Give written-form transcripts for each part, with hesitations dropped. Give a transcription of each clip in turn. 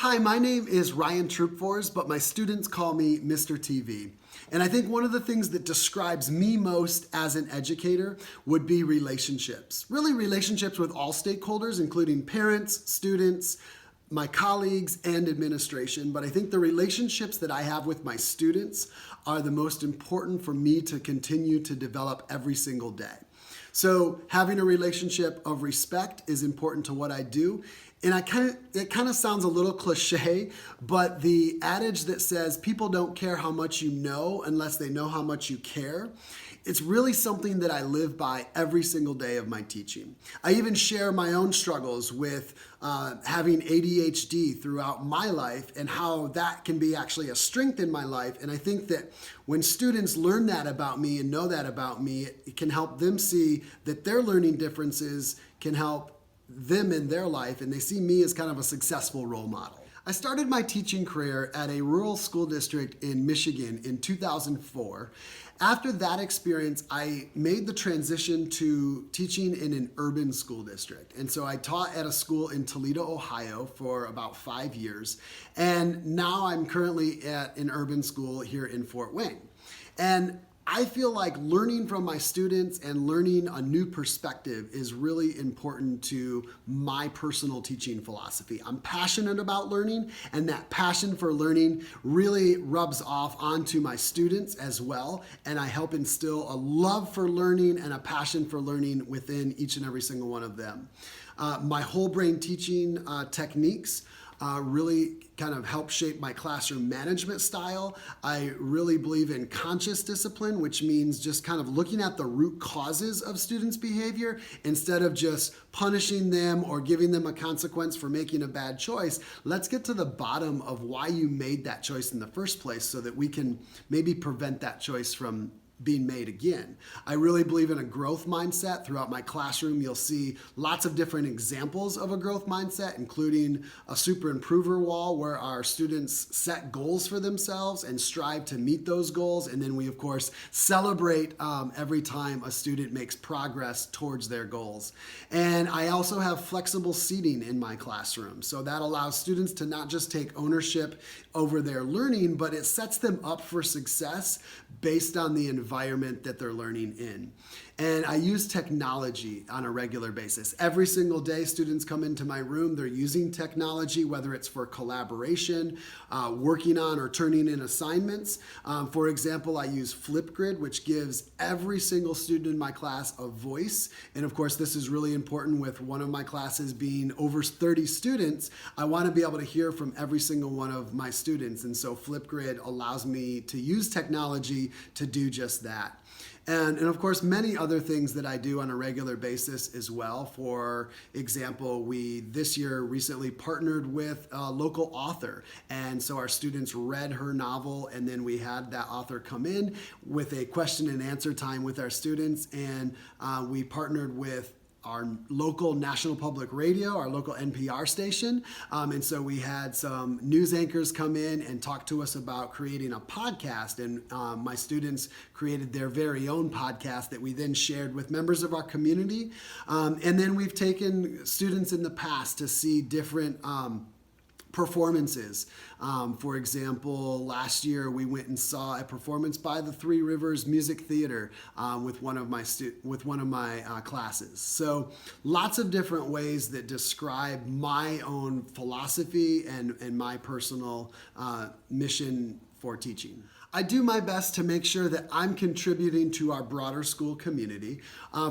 Hi, my name is Ryan Throop-Voors, but my students call me Mr. TV. And I think one of the things that describes me most as an educator would be relationships. Really relationships with all stakeholders, including parents, students, my colleagues, and administration. But I think the relationships that I have with my students are the most important for me to continue to develop every single day. So having a relationship of respect is important to what I do. And it kind of sounds a little cliche, but the adage that says people don't care how much you know unless they know how much you care, it's really something that I live by every single day of my teaching. I even share my own struggles with having ADHD throughout my life and how that can be actually a strength in my life. And I think that when students learn that about me and know that about me, it can help them see that their learning differences can help them in their life, and they see me as kind of a successful role model. I started my teaching career at a rural school district in Michigan in 2004. After that experience, I made the transition to teaching in an urban school district. And so I taught at a school in Toledo, Ohio for about 5 years. And now I'm currently at an urban school here in Fort Wayne. And I feel like learning from my students and learning a new perspective is really important to my personal teaching philosophy. I'm passionate about learning, and that passion for learning really rubs off onto my students as well, and I help instill a love for learning and a passion for learning within each and every single one of them. My whole brain teaching techniques really kind of help shape my classroom management style. I really believe in conscious discipline, which means just kind of looking at the root causes of students' behavior instead of just punishing them or giving them a consequence for making a bad choice. Let's get to the bottom of why you made that choice in the first place so that we can maybe prevent that choice from being made again. I really believe in a growth mindset. Throughout my classroom, you'll see lots of different examples of a growth mindset, including a super improver wall where our students set goals for themselves and strive to meet those goals. And then we, of course, celebrate every time a student makes progress towards their goals. And I also have flexible seating in my classroom. So that allows students to not just take ownership over their learning, but it sets them up for success based on the environment that they're learning in. And I use technology on a regular basis. Every single day, students come into my room, they're using technology, whether it's for collaboration, working on or turning in assignments. For example, I use Flipgrid, which gives every single student in my class a voice. And of course, this is really important with one of my classes being over 30 students. I want to be able to hear from every single one of my students. And so Flipgrid allows me to use technology to do just that. And of course, many other things that I do on a regular basis as well. For example, we this year recently partnered with a local author. And so our students read her novel, and then we had that author come in with a question and answer time with our students. And we partnered with our local National Public Radio, our local NPR station. And so we had some news anchors come in and talk to us about creating a podcast. And my students created their very own podcast that we then shared with members of our community. And then we've taken students in the past to see different performances. For example, last year we went and saw a performance by the Three Rivers Music Theater with one of my classes. So lots of different ways that describe my own philosophy and my personal mission for teaching. I do my best to make sure that I'm contributing to our broader school community.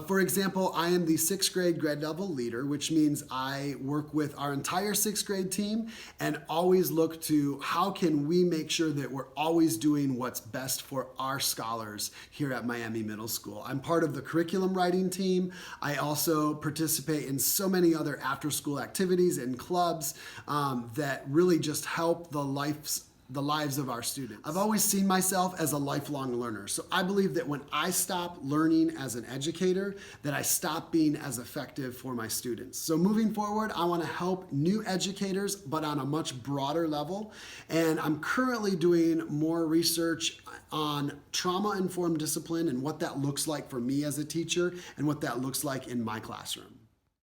For example, I am the 6th grade level leader, which means I work with our entire 6th grade team and always look to how can we make sure that we're always doing what's best for our scholars here at Miami Middle School. I'm part of the curriculum writing team. I also participate in so many other after-school activities and clubs that really just help the lives of our students. I've always seen myself as a lifelong learner. So I believe that when I stop learning as an educator, that I stop being as effective for my students. So moving forward, I want to help new educators, but on a much broader level. And I'm currently doing more research on trauma-informed discipline and what that looks like for me as a teacher and what that looks like in my classroom.